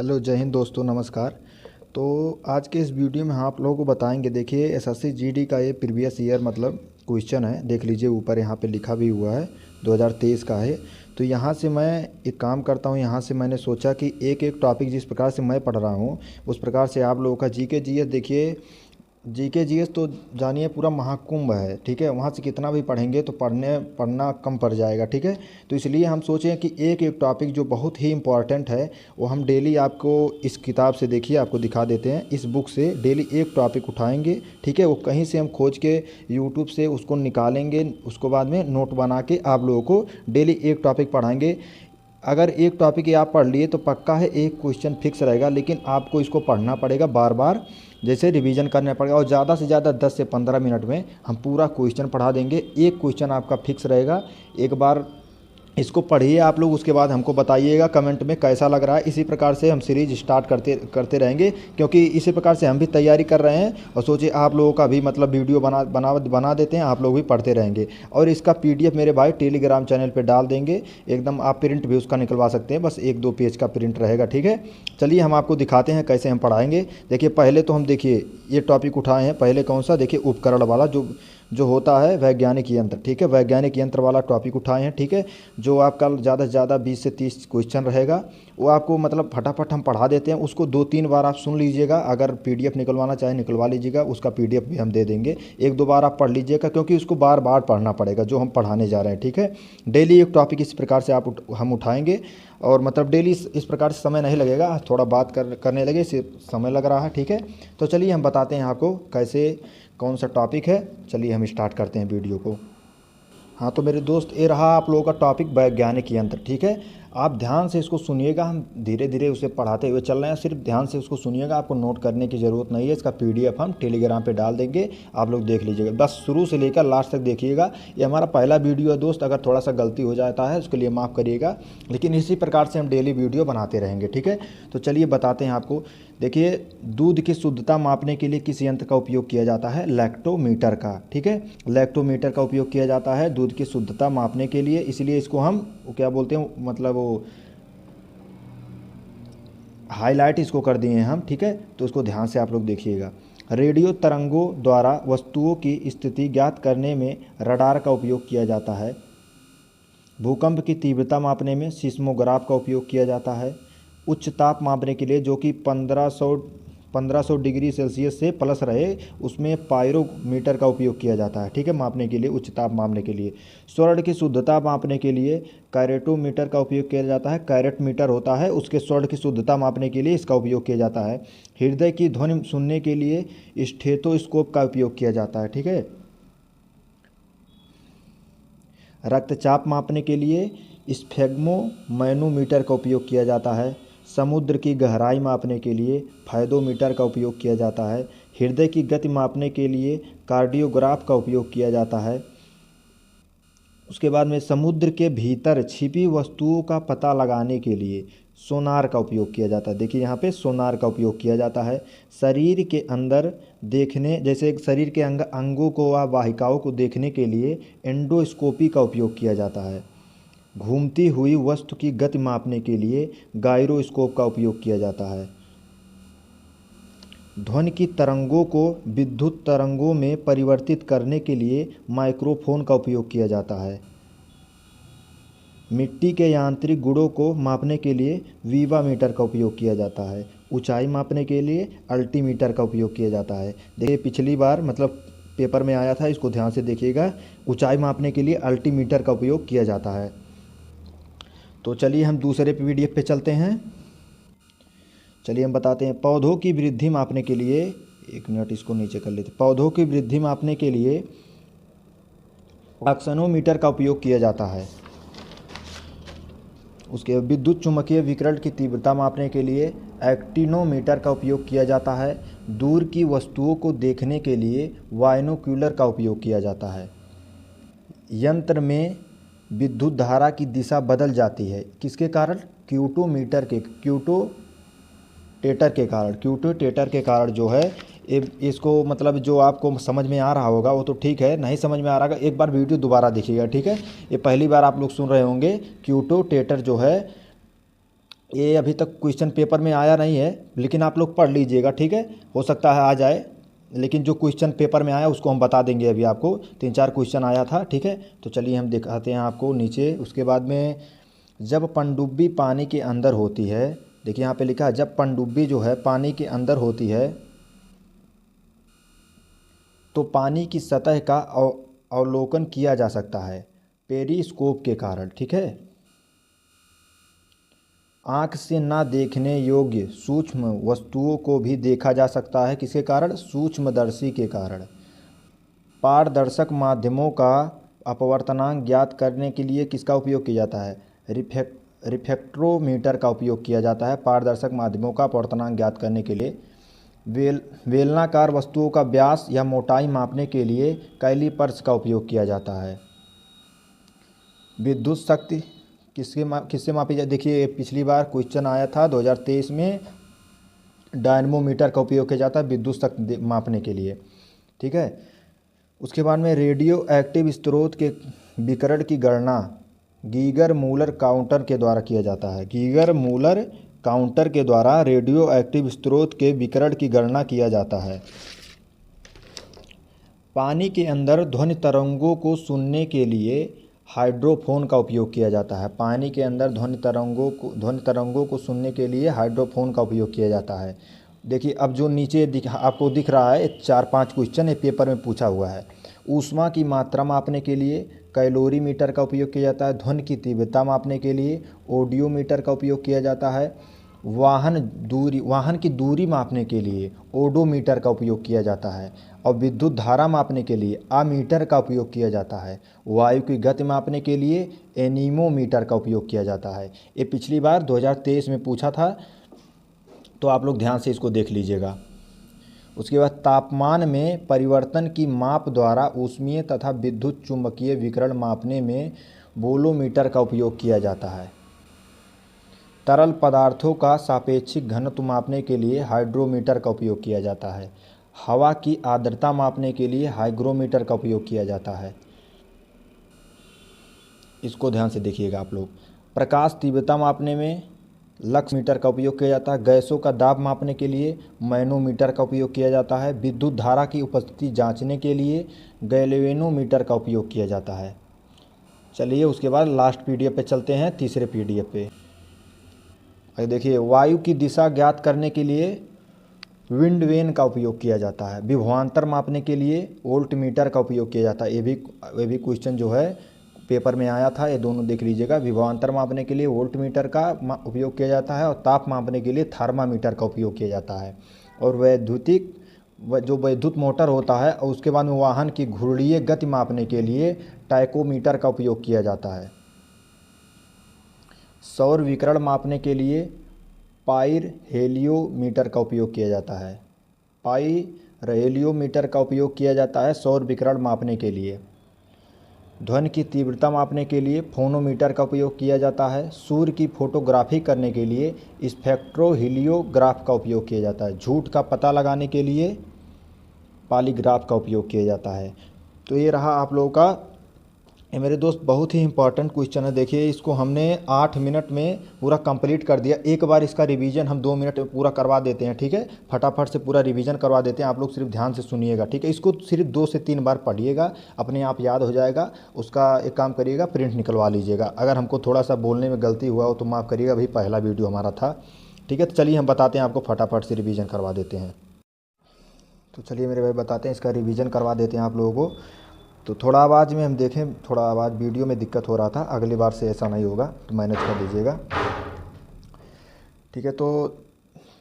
Hello, जय हिंद दोस्तों, नमस्कार। तो आज के इस वीडियो में हम आप लोगों को बताएंगे। देखिए, एसएससी जीडी का ये प्रीवियस ईयर मतलब क्वेश्चन है। देख लीजिए, ऊपर यहाँ पे लिखा भी हुआ है, 2023 का है। तो यहाँ से मैं एक काम करता हूँ, यहाँ से मैंने सोचा कि एक एक टॉपिक जिस प्रकार से मैं पढ़ रहा हूँ उस प्रकार से आप लोगों का जीके जीएस। देखिए, जीके जीएस तो जानिए पूरा महाकुंभ है, ठीक है। वहाँ से कितना भी पढ़ेंगे तो पढ़ना कम पड़ जाएगा, ठीक है। तो इसलिए हम सोचें कि एक एक टॉपिक जो बहुत ही इम्पॉर्टेंट है वो हम डेली आपको इस किताब से, देखिए आपको दिखा देते हैं, इस बुक से डेली एक टॉपिक उठाएंगे, ठीक है। वो कहीं से हम खोज के यूट्यूब से उसको निकालेंगे, उसको बाद में नोट बना के आप लोगों को डेली एक टॉपिक पढ़ाएंगे। अगर एक टॉपिक ये आप पढ़ लिए तो पक्का है एक क्वेश्चन फिक्स रहेगा, लेकिन आपको इसको पढ़ना पड़ेगा बार बार, जैसे रिवीजन करना पड़ेगा। और ज़्यादा से ज़्यादा 10 से 15 मिनट में हम पूरा क्वेश्चन पढ़ा देंगे। एक क्वेश्चन आपका फिक्स रहेगा। एक बार इसको पढ़िए आप लोग, उसके बाद हमको बताइएगा कमेंट में कैसा लग रहा है। इसी प्रकार से हम सीरीज स्टार्ट करते करते रहेंगे, क्योंकि इसी प्रकार से हम भी तैयारी कर रहे हैं। और सोचिए आप लोगों का भी मतलब वीडियो बना देते हैं, आप लोग भी पढ़ते रहेंगे। और इसका पीडीएफ मेरे भाई टेलीग्राम चैनल पे डाल देंगे, एकदम आप प्रिंट भी उसका निकलवा सकते हैं, बस 1-2 पेज का प्रिंट रहेगा, ठीक है। चलिए हम आपको दिखाते हैं कैसे हम पढ़ाएंगे। देखिए, पहले तो हम देखिए ये टॉपिक उठाए हैं। पहले कौन सा, देखिए उपकरण वाला जो होता है वैज्ञानिक यंत्र, ठीक है। वैज्ञानिक यंत्र वाला टॉपिक उठाए हैं, ठीक है। जो आपका ज़्यादा से ज़्यादा 20 से 30 क्वेश्चन रहेगा, वो आपको मतलब फटाफट हम पढ़ा देते हैं। उसको 2-3 बार आप सुन लीजिएगा। अगर पीडीएफ निकलवाना चाहे निकलवा लीजिएगा, उसका पीडीएफ भी हम दे देंगे। 1-2 बार आप पढ़ लीजिएगा, क्योंकि उसको बार बार पढ़ना पड़ेगा जो हम पढ़ाने जा रहे हैं, ठीक है। डेली एक टॉपिक इस प्रकार से हम उठाएंगे। और मतलब डेली इस प्रकार से समय नहीं लगेगा, थोड़ा बात करने लगे इससे समय लग रहा है, ठीक है। तो चलिए हम बताते हैं आपको कैसे, कौन सा टॉपिक है। चलिए हम स्टार्ट करते हैं वीडियो को। हाँ तो मेरे दोस्त, ये रहा आप लोगों का टॉपिक वैज्ञानिक यंत्र, ठीक है। आप ध्यान से इसको सुनिएगा, हम धीरे धीरे उसे पढ़ाते हुए चल रहे हैं, सिर्फ ध्यान से उसको सुनिएगा। आपको नोट करने की ज़रूरत नहीं है। इसका पीडीएफ हम टेलीग्राम पे डाल देंगे, आप लोग देख लीजिएगा। बस शुरू से लेकर लास्ट तक देखिएगा। ये हमारा पहला वीडियो है दोस्त, अगर थोड़ा सा गलती हो जाता है उसके लिए माफ़ करिएगा, लेकिन इसी प्रकार से हम डेली वीडियो बनाते रहेंगे, ठीक है। तो चलिए बताते हैं आपको। देखिए, दूध की शुद्धता मापने के लिए किस यंत्र का उपयोग किया जाता है? लैक्टोमीटर का, ठीक है। लैक्टोमीटर का उपयोग किया जाता है दूध की शुद्धता मापने के लिए। इसलिए इसको हम वो क्या बोलते हैं, मतलब वो हाईलाइट इसको कर दिए हैं हम, ठीक है। तो उसको ध्यान से आप लोग देखिएगा। रेडियो तरंगों द्वारा वस्तुओं की स्थिति ज्ञात करने में रडार का उपयोग किया जाता है। भूकंप की तीव्रता मापने में सिस्मोग्राफ का उपयोग किया जाता है। उच्च ताप मापने के लिए, जो कि 1500 डिग्री सेल्सियस से प्लस रहे, उसमें पायरोमीटर का उपयोग किया जाता है, ठीक है, मापने के लिए, उच्च ताप मापने के लिए। स्वर्ण की शुद्धता मापने के लिए कैरेटोमीटर का उपयोग किया जाता है। कैरेट मीटर होता है, उसके स्वर्ण की शुद्धता मापने के लिए इसका उपयोग किया जाता है। हृदय की ध्वनि सुनने के लिए स्टेथोस्कोप का उपयोग किया जाता है, ठीक है। रक्तचाप मापने के लिए स्फेग्मोमैनोमीटर का उपयोग किया जाता है। समुद्र की गहराई मापने के लिए फायदोमीटर का उपयोग किया जाता है। हृदय की गति मापने के लिए कार्डियोग्राफ का उपयोग किया जाता है। उसके बाद में समुद्र के भीतर छिपी वस्तुओं का पता लगाने के लिए सोनार का उपयोग किया जाता है। देखिए यहाँ पे सोनार का उपयोग किया जाता है। शरीर के अंदर देखने, जैसे शरीर के अंगों को व वाहिकाओं को देखने के लिए एंडोस्कोपी का उपयोग किया जाता है। घूमती हुई वस्तु की गति मापने के लिए गायरोस्कोप का उपयोग किया जाता है। ध्वनि की तरंगों को विद्युत तरंगों में परिवर्तित करने के लिए माइक्रोफोन का उपयोग किया जाता है। मिट्टी के यांत्रिक गुणों को मापने के लिए वीवामीटर का उपयोग किया जाता है। ऊंचाई मापने के लिए अल्टीमीटर का उपयोग किया जाता है। देखिए, पिछली बार मतलब पेपर में आया था, इसको ध्यान से देखिएगा। ऊंचाई मापने के लिए अल्टीमीटर का उपयोग किया जाता है। तो चलिए हम दूसरे पीडीएफ पे चलते हैं। चलिए हम बताते हैं। पौधों की वृद्धि मापने के लिए, 1 मिनट इसको नीचे कर लेते। पौधों की वृद्धि मापने के लिए एक्सोनोमीटर का उपयोग किया जाता है। उसके विद्युत चुम्बकीय विकिरण की तीव्रता मापने के लिए एक्टिनोमीटर का उपयोग किया जाता है। दूर की वस्तुओं को देखने के लिए बाइनोक्यूलर का उपयोग किया जाता है। यंत्र में विद्युत धारा की दिशा बदल जाती है, किसके कारण? क्यूटोटेटर के कारण जो है। इसको मतलब जो आपको समझ में आ रहा होगा वो तो ठीक है, नहीं समझ में आ रहा एक बार वीडियो दोबारा देखिएगा, ठीक है। ये पहली बार आप लोग सुन रहे होंगे। क्यूटोटेटर जो है ये अभी तक क्वेश्चन पेपर में आया नहीं है, लेकिन आप लोग पढ़ लीजिएगा, ठीक है। हो सकता है आ जाए, लेकिन जो क्वेश्चन पेपर में आया उसको हम बता देंगे। अभी आपको 3-4 क्वेश्चन आया था, ठीक है। तो चलिए हम दिखाते हैं आपको नीचे। उसके बाद में जब पनडुब्बी पानी के अंदर होती है, देखिए यहाँ पे लिखा है जब पनडुब्बी जो है पानी के अंदर होती है तो पानी की सतह का अवलोकन किया जा सकता है पेरिस्कोप के कारण, ठीक है। आँख से ना देखने योग्य सूक्ष्म वस्तुओं को भी देखा जा सकता है, किसके कारण? सूक्ष्मदर्शी के कारण। पारदर्शक माध्यमों का अपवर्तनांक ज्ञात करने के लिए किसका उपयोग किया जाता है? रिफ्रैक्ट्रोमीटर का उपयोग किया जाता है पारदर्शक माध्यमों का अपवर्तनांक ज्ञात करने के लिए। बेलनाकार वस्तुओं का व्यास या मोटाई मापने के लिए कैलिपर्स का उपयोग किया जाता है। विद्युत शक्ति किससे मापी जाए? देखिए पिछली बार क्वेश्चन आया था 2023 में, डायनमोमीटर का उपयोग किया जाता है विद्युत शक्ति मापने के लिए, ठीक है। उसके बाद में रेडियो एक्टिव स्रोत के विकिरण की गणना गीगर मूलर काउंटर के द्वारा किया जाता है। गीगर मूलर काउंटर के द्वारा रेडियो एक्टिव स्रोत के विकिरण की गणना किया जाता है। पानी के अंदर ध्वनि तरंगों को सुनने के लिए हाइड्रोफोन का उपयोग किया जाता है। पानी के अंदर ध्वनि तरंगों को सुनने के लिए हाइड्रोफोन का उपयोग किया जाता है। देखिए अब जो नीचे आपको दिख रहा है 4-5 क्वेश्चन है पेपर में पूछा हुआ है। ऊष्मा की मात्रा मापने के लिए कैलोरीमीटर का उपयोग किया जाता है। ध्वनि की तीव्रता मापने के लिए ऑडियोमीटर का उपयोग किया जाता है। वाहन की दूरी मापने के लिए ओडोमीटर का उपयोग किया जाता है। और विद्युत धारा मापने के लिए अमीटर का उपयोग किया जाता है। वायु की गति मापने के लिए एनीमोमीटर का उपयोग किया जाता है। ये पिछली बार 2023 में पूछा था, तो आप लोग ध्यान से इसको देख लीजिएगा। उसके बाद तापमान में परिवर्तन की माप द्वारा ऊष्मीय तथा विद्युत चुम्बकीय विकिरण मापने में वोलोमीटर का उपयोग किया जाता है। तरल पदार्थों का सापेक्षिक घनत्व मापने के लिए हाइड्रोमीटर का उपयोग किया जाता है। हवा की आर्द्रता मापने के लिए हाइग्रोमीटर का उपयोग किया जाता है। इसको ध्यान से देखिएगा आप लोग। प्रकाश तीव्रता मापने में लक्स मीटर का उपयोग किया जाता है। गैसों का दाब मापने के लिए मैनोमीटर का उपयोग किया जाता है। विद्युत धारा की उपस्थिति जांचने के लिए गैल्वेनोमीटर का उपयोग किया जाता है। चलिए उसके बाद लास्ट पीडीएफ पे चलते हैं, तीसरे पीडीएफ पे। देखिए वायु की दिशा ज्ञात करने के लिए विंड वेन का उपयोग किया जाता है। विभवांतर मापने के लिए वोल्टमीटर का उपयोग किया जाता है। ये भी क्वेश्चन जो है पेपर में आया था, ये दोनों देख लीजिएगा। विभवांतर मापने के लिए वोल्टमीटर का उपयोग किया जाता है और ताप मापने के लिए थर्मामीटर का उपयोग किया जाता है। और वैद्युत मोटर होता है और उसके बाद में वाहन की घूर्णीय गति मापने के लिए टाइकोमीटर का उपयोग किया जाता है। सौर विकिरण मापने के लिए पाइरहेलियोमीटर का उपयोग किया जाता है। पाइरहेलियोमीटर का उपयोग किया जाता है सौर विकिरण मापने के लिए। ध्वनि की तीव्रता मापने के लिए फोनोमीटर का उपयोग किया जाता है। सूर्य की फोटोग्राफी करने के लिए स्पेक्ट्रोहीलियोग्राफ का उपयोग किया जाता है। झूठ का पता लगाने के लिए पॉलीग्राफ का उपयोग किया जाता है। तो ये रहा आप लोगों का, ये मेरे दोस्त बहुत ही इंपॉर्टेंट क्वेश्चन है। देखिए इसको हमने 8 मिनट में पूरा कंप्लीट कर दिया। एक बार इसका रिवीजन हम 2 मिनट में पूरा करवा देते हैं, ठीक है। फटाफट से पूरा रिवीजन करवा देते हैं। आप लोग सिर्फ ध्यान से सुनिएगा, ठीक है। इसको सिर्फ 2 से 3 बार पढ़िएगा, अपने आप याद हो जाएगा। उसका एक काम करिएगा, प्रिंट निकलवा लीजिएगा। अगर हमको थोड़ा सा बोलने में गलती हुआ हो तो माफ़ करिएगा, भाई पहला वीडियो हमारा था, ठीक है। तो चलिए हम बताते हैं आपको, फटाफट से रिवीजन करवा देते हैं। तो चलिए मेरे भाई बताते हैं, इसका रिवीजन करवा देते हैं आप लोगों को। तो थोड़ा आवाज़ में हम देखें, थोड़ा आवाज़ वीडियो में दिक्कत हो रहा था, अगली बार से ऐसा नहीं होगा, तो मैनेज कर लीजिएगा, ठीक है। तो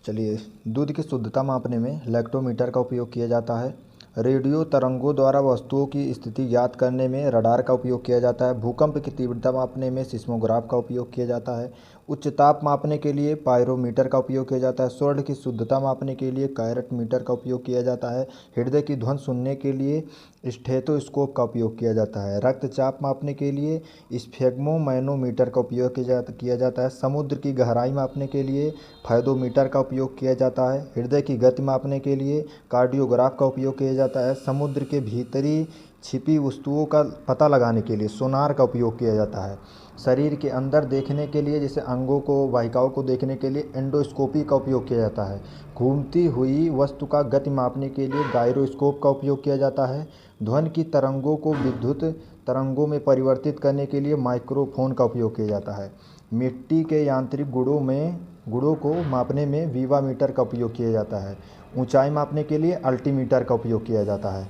चलिए, दूध की शुद्धता मापने में लैक्टोमीटर का उपयोग किया जाता है। रेडियो तरंगों द्वारा वस्तुओं की स्थिति ज्ञात करने में रडार का उपयोग किया जाता है। भूकंप की तीव्रता मापने में सिस्मोग्राफ का उपयोग किया जाता है। उच्च ताप मापने के लिए पायरोमीटर का उपयोग किया जाता है। स्वर्ण की शुद्धता मापने के लिए कैरेट मीटर का उपयोग किया जाता है। हृदय की ध्वनि सुनने के लिए स्टेथोस्कोप का उपयोग किया जाता है। रक्तचाप मापने के लिए स्फेग्मोमैनोमीटर का उपयोग किया जाता है। समुद्र की गहराई मापने के लिए फायदोमीटर का उपयोग किया जाता है। हृदय की गति मापने के लिए कार्डियोग्राफ का उपयोग किया जाता है। समुद्र के भीतरी छिपी वस्तुओं का पता लगाने के लिए सोनार का उपयोग किया जाता है। शरीर के अंदर देखने के लिए, जैसे अंगों को, वाहिकाओं को देखने के लिए एंडोस्कोपी का उपयोग किया जाता है। घूमती हुई वस्तु का गति मापने के लिए गायरोस्कोप का उपयोग किया जाता है। ध्वनि की तरंगों को विद्युत तरंगों में परिवर्तित करने के लिए माइक्रोफोन का उपयोग किया जाता है। मिट्टी के यांत्रिक गुणों को मापने में वीवामीटर का उपयोग किया जाता है। ऊंचाई मापने के लिए अल्टीमीटर का उपयोग किया जाता है।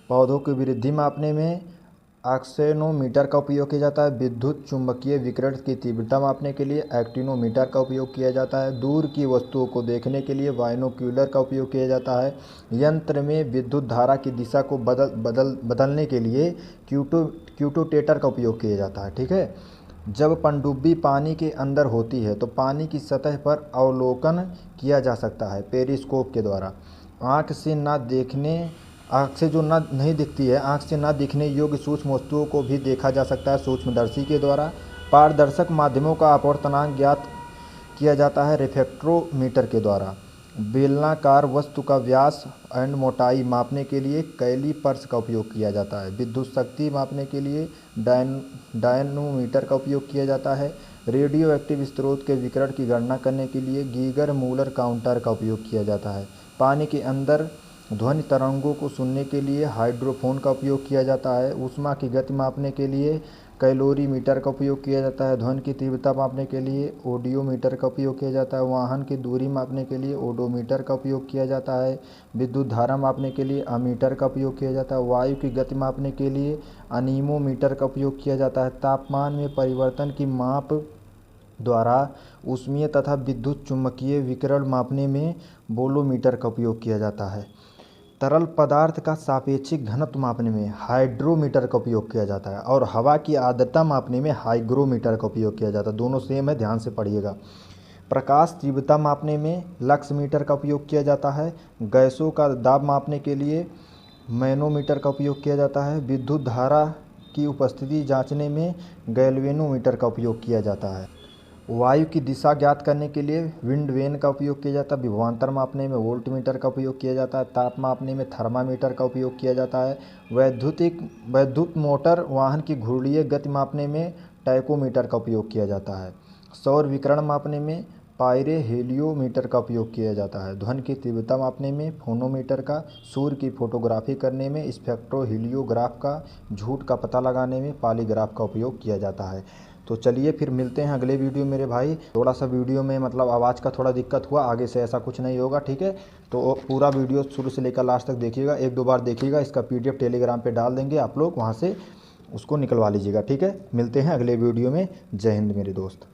पौधों की वृद्धि मापने में एक्सेनोमीटर का उपयोग किया जाता है। विद्युत चुम्बकीय विकिरण की तीव्रता मापने के लिए एक्टिनोमीटर का उपयोग किया जाता है। दूर की वस्तुओं को देखने के लिए बाइनोक्यूलर का उपयोग किया जाता है। यंत्र में विद्युत धारा की दिशा को बदलने के लिए क्यूटोटेटर का उपयोग किया जाता है। ठीक है। जब पनडुब्बी पानी के अंदर होती है तो पानी की सतह पर अवलोकन किया जा सकता है पेरिस्कोप के द्वारा। आँख से जो नहीं दिखती है, आँख से ना दिखने योग्य सूक्ष्म वस्तुओं को भी देखा जा सकता है सूक्ष्मदर्शी के द्वारा। पारदर्शक माध्यमों का अपवर्तनांक ज्ञात किया जाता है रिफ्रैक्टोमीटर के द्वारा। बेलनाकार वस्तु का व्यास एंड मोटाई मापने के लिए कैलीपर्स का उपयोग किया जाता है। विद्युत शक्ति मापने के लिए डायनोमीटर का उपयोग किया जाता है। रेडियो एक्टिव स्रोत के विकिरण की गणना करने के लिए गीगर मूलर काउंटर का उपयोग किया जाता है। पानी के अंदर ध्वनि तरंगों को सुनने के लिए हाइड्रोफोन का उपयोग किया जाता है। ऊष्मा की गति मापने के लिए कैलोरीमीटर का उपयोग किया जाता है। ध्वनि की तीव्रता मापने के लिए ऑडियोमीटर का उपयोग किया जाता है। वाहन की दूरी मापने के लिए ओडोमीटर का उपयोग किया जाता है। विद्युत धारा मापने के लिए अमीटर का उपयोग किया जाता है। वायु की गति मापने के लिए अनीमोमीटर का उपयोग किया जाता है। तापमान में परिवर्तन की माप द्वारा ऊष्मीय तथा विद्युत चुम्बकीय विकिरण मापने में बोलोमीटर का उपयोग किया जाता है। तरल पदार्थ का सापेक्षिक घनत्व मापने में हाइड्रोमीटर का उपयोग किया जाता है और हवा की आर्द्रता मापने में हाइग्रोमीटर का उपयोग किया जाता है। दोनों सेम है, ध्यान से पढ़िएगा। प्रकाश तीव्रता मापने में लक्स मीटर का उपयोग किया जाता है। गैसों का दाब मापने के लिए मैनोमीटर का उपयोग किया जाता है। विद्युत धारा की उपस्थिति जांचने में गैल्वेनोमीटर का उपयोग किया जाता है। वायु की दिशा ज्ञात करने के लिए विंड वेन का उपयोग किया जाता है। विभवांतर मापने में वोल्टमीटर का उपयोग किया जाता है। ताप मापने में थर्मामीटर का उपयोग किया जाता है। वैद्युत मोटर वाहन की घूर्णीय गति मापने में टैकोमीटर का उपयोग किया जाता है। सौर विकिरण मापने में पायरोहेलियोमीटर का उपयोग किया जाता है। ध्वनि की तीव्रता मापने में फोनोमीटर का, सूर्य की फोटोग्राफी करने में स्पेक्ट्रोहीलियोग्राफ का, झूठ का पता लगाने में पॉलीग्राफ का उपयोग किया जाता है। तो चलिए फिर मिलते हैं अगले वीडियो मेरे भाई। थोड़ा सा वीडियो में मतलब आवाज़ का थोड़ा दिक्कत हुआ, आगे से ऐसा कुछ नहीं होगा। ठीक है, तो पूरा वीडियो शुरू से लेकर लास्ट तक देखिएगा, 1-2 बार देखिएगा। इसका PDF टेलीग्राम पे डाल देंगे, आप लोग वहाँ से उसको निकलवा लीजिएगा। ठीक है, मिलते हैं अगले वीडियो में। जय हिंद मेरे दोस्त।